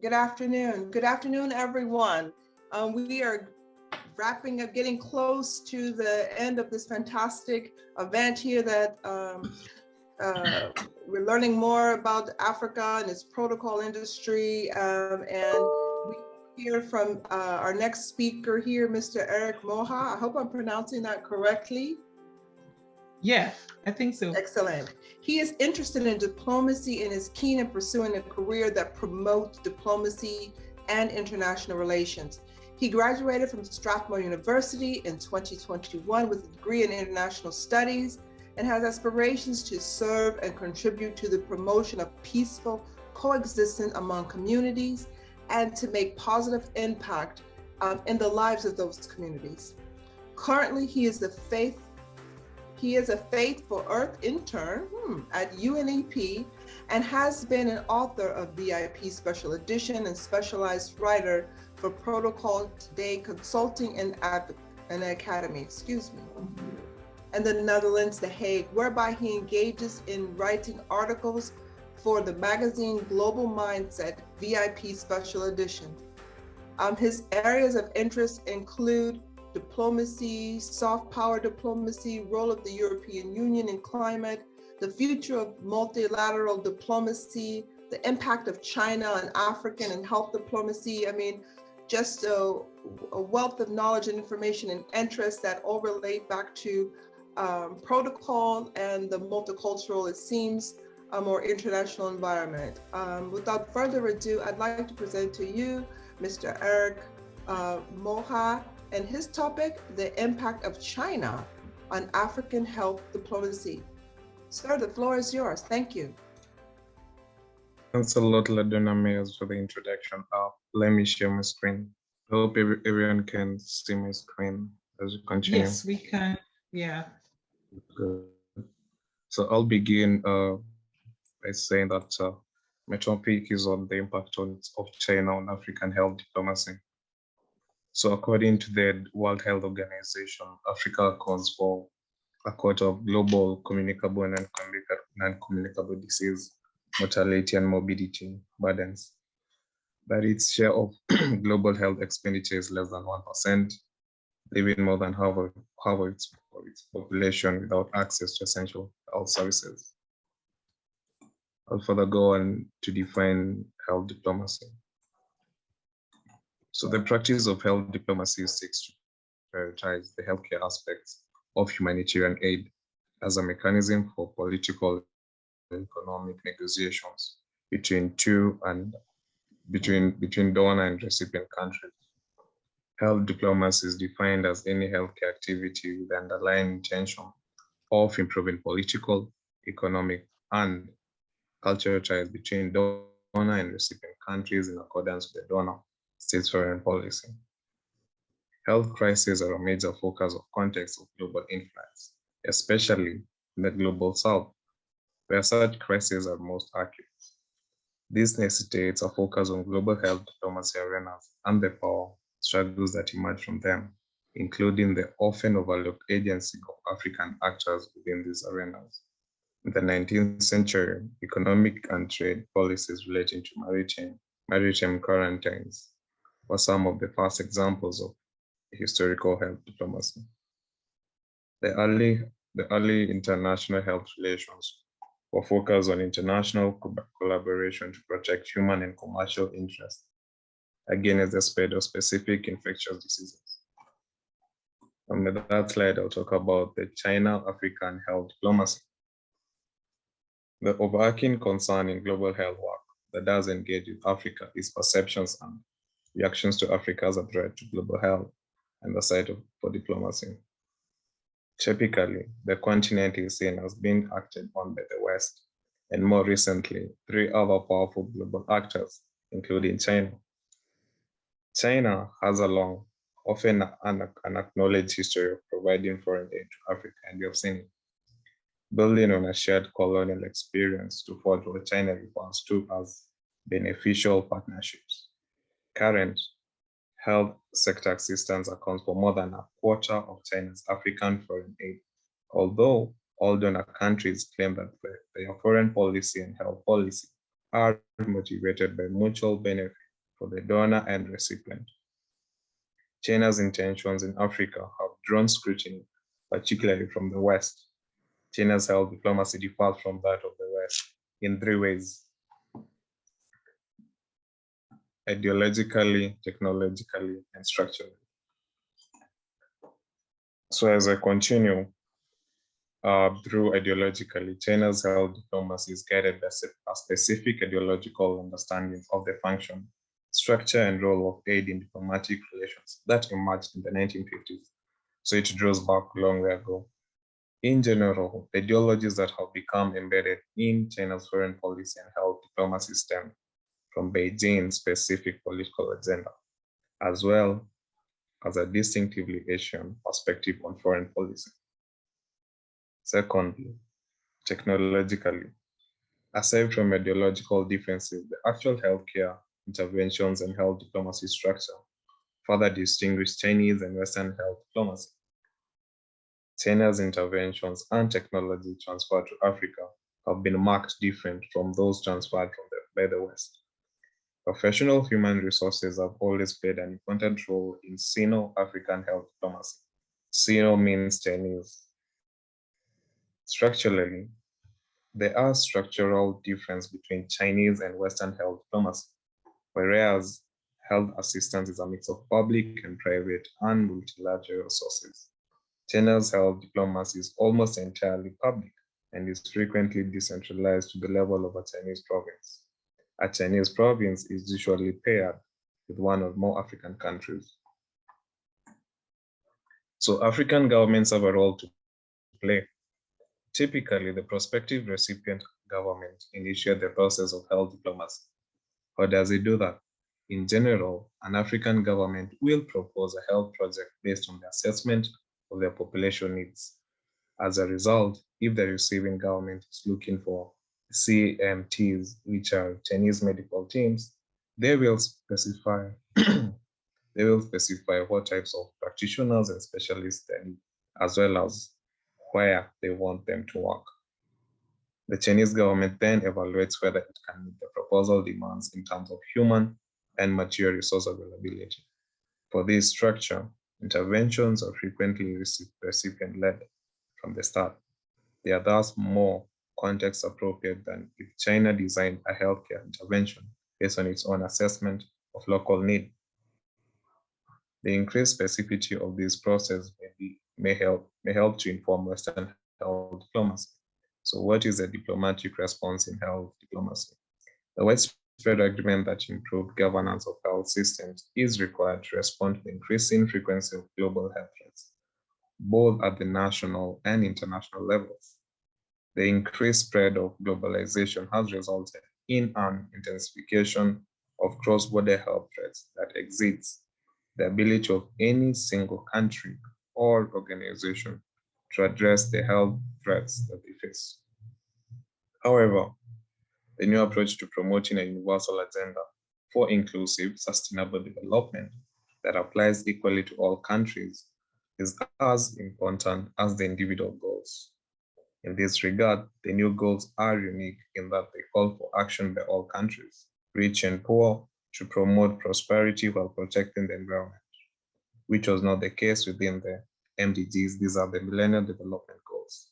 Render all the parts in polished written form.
Good afternoon. Good afternoon, everyone. We are wrapping up, getting close to the end of this fantastic event here that uh, we're learning more about Africa and its protocol industry. And we hear from our next speaker here, Mr. Eric Moha. I hope I'm pronouncing that correctly. Yeah, I think so. Excellent. He is interested in diplomacy and is keen in pursuing a career that promotes diplomacy and international relations. He graduated from Strathmore University in 2021 with a degree in international studies and has aspirations to serve and contribute to the promotion of peaceful coexistence among communities and to make positive impact in the lives of those communities. Currently, he is a Faith for Earth intern at UNEP and has been an author of VIP Special Edition and specialized writer for Protocol Today Consulting and Academy, and the Netherlands, The Hague, whereby he engages in writing articles for the magazine Global Mindset VIP Special Edition. His areas of interest include diplomacy, soft power diplomacy, role of the European Union in climate, the future of multilateral diplomacy, the impact of China on African and health diplomacy. I mean, just a wealth of knowledge and information and interest that all relate back to protocol and the multicultural, it seems, a more international environment. Without further ado, I'd like to present to you Mr. Eric Moha, and his topic, the impact of China on African health diplomacy. Sir, the floor is yours. Thank you. Thanks a lot, Ladonna Mayers, for the introduction. Let me share my screen. I hope everyone can see my screen as we continue. Yes, we can. Yeah. Good. So I'll begin by saying that my topic is on the impact of China on African health diplomacy. So according to the World Health Organization, Africa accounts for a quarter of global communicable and non-communicable disease, mortality and morbidity burdens. But its share of global health expenditure is less than 1%, leaving more than half of its population without access to essential health services. I'll further go on to define health diplomacy. So the practice of health diplomacy seeks to prioritize the healthcare aspects of humanitarian aid as a mechanism for political and economic negotiations between donor and recipient countries. Health diplomacy is defined as any healthcare activity with the underlying intention of improving political, economic, and cultural ties between donor and recipient countries in accordance with the donor state's foreign policy. Health crises are a major focus of context of global influence, especially in the global south, where such crises are most acute. This necessitates a focus on global health diplomacy arenas and the power struggles that emerge from them, including the often overlooked agency of African actors within these arenas. In the 19th century, economic and trade policies relating to maritime quarantines were some of the first examples of historical health diplomacy. The early international health relations were focused on international collaboration to protect human and commercial interests against the spread of specific infectious diseases. And with that slide, I'll talk about the China-African health diplomacy. The overarching concern in global health work that does engage with Africa is perceptions and reactions to Africa as a threat to global health and the site for diplomacy. Typically, the continent is seen as being acted on by the West, and more recently, 3 other powerful global actors, including China. China has a long, often unacknowledged history of providing foreign aid to Africa, and we have seen it, building on a shared colonial experience to forge what China refers to as beneficial partnerships. Current health sector assistance accounts for more than a quarter of China's African foreign aid, although all donor countries claim that their foreign policy and health policy are motivated by mutual benefit for the donor and recipient. China's intentions in Africa have drawn scrutiny, particularly from the West. China's health diplomacy differs from that of the West in three ways: ideologically, technologically, and structurally. So as I continue, through ideologically, China's health diplomacy is guided by a specific ideological understanding of the function, structure, and role of aid in diplomatic relations that emerged in the 1950s. So it draws back a long way ago. In general, the ideologies that have become embedded in China's foreign policy and health diplomacy stem from Beijing's specific political agenda, as well as a distinctively Asian perspective on foreign policy. Secondly, technologically, aside from ideological differences, the actual healthcare interventions and health diplomacy structure further distinguish Chinese and Western health diplomacy. China's interventions and technology transferred to Africa have been marked different from those transferred by the West. Professional human resources have always played an important role in Sino-African health diplomacy. Sino means Chinese. Structurally, there are structural differences between Chinese and Western health diplomacy, whereas health assistance is a mix of public and private and multilateral sources. China's health diplomacy is almost entirely public and is frequently decentralized to the level of a Chinese province. A Chinese province is usually paired with one or more African countries. So African governments have a role to play. Typically, the prospective recipient government initiates the process of health diplomacy. How does it do that? In general, an African government will propose a health project based on the assessment of their population needs. As a result, if the receiving government is looking for CMTs, which are Chinese medical teams, they will specify what types of practitioners and specialists they need, as well as where they want them to work. The Chinese government then evaluates whether it can meet the proposal demands in terms of human and material resource availability. For this structure, interventions are frequently recipient-led from the start. They are thus more context appropriate than if China designed a healthcare intervention based on its own assessment of local need. The increased specificity of this process may help to inform Western health diplomacy. So what is a diplomatic response in health diplomacy? The widespread agreement that improved governance of health systems is required to respond to the increasing frequency of global health threats, both at the national and international levels. The increased spread of globalization has resulted in an intensification of cross-border health threats that exceeds the ability of any single country or organization to address the health threats that they face. However, the new approach to promoting a universal agenda for inclusive, sustainable development that applies equally to all countries is as important as the individual goals. In this regard, the new goals are unique in that they call for action by all countries, rich and poor, to promote prosperity while protecting the environment, which was not the case within the MDGs. These are the Millennium Development Goals.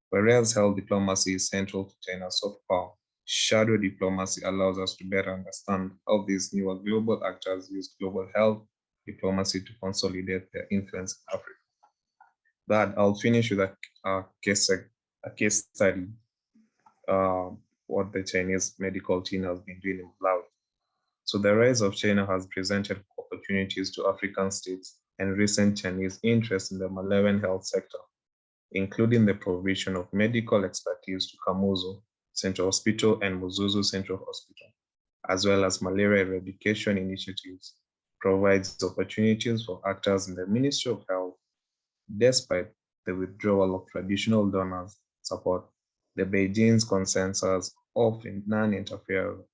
Whereas health diplomacy is central to China's soft power, shadow diplomacy allows us to better understand how these newer global actors use global health diplomacy to consolidate their influence in Africa. That I'll finish with a case study, what the Chinese medical team has been doing in Malawi. So the rise of China has presented opportunities to African states and recent Chinese interest in the Malawian health sector, including the provision of medical expertise to Kamuzu Central Hospital and Muzuzu Central Hospital, as well as malaria eradication initiatives, provides opportunities for actors in the Ministry of Health, despite the withdrawal of traditional donors support. The Beijing's consensus of non-interference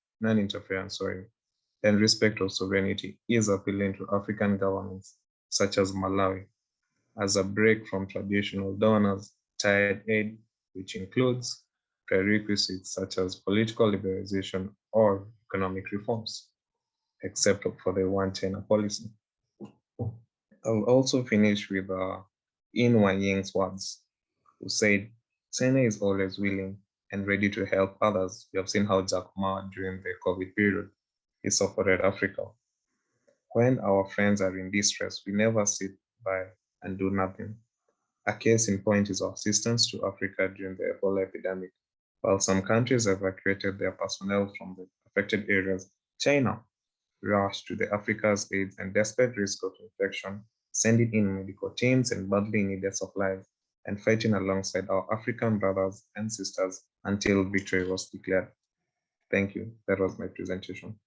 and respect of sovereignty is appealing to African governments such as Malawi as a break from traditional donors tied aid, which includes prerequisites such as political liberalization or economic reforms. except for the one China policy. I'll also finish with In Wanying's words, who said, China is always willing and ready to help others. We have seen how Jack Ma, during the COVID period, he supported Africa. When our friends are in distress, we never sit by and do nothing. A case in point is our assistance to Africa during the Ebola epidemic. While some countries evacuated their personnel from the affected areas, China rushed to the Africa's aid and despite risk of infection, sending in medical teams and badly needed supplies and fighting alongside our African brothers and sisters until victory was declared. Thank you. That was my presentation.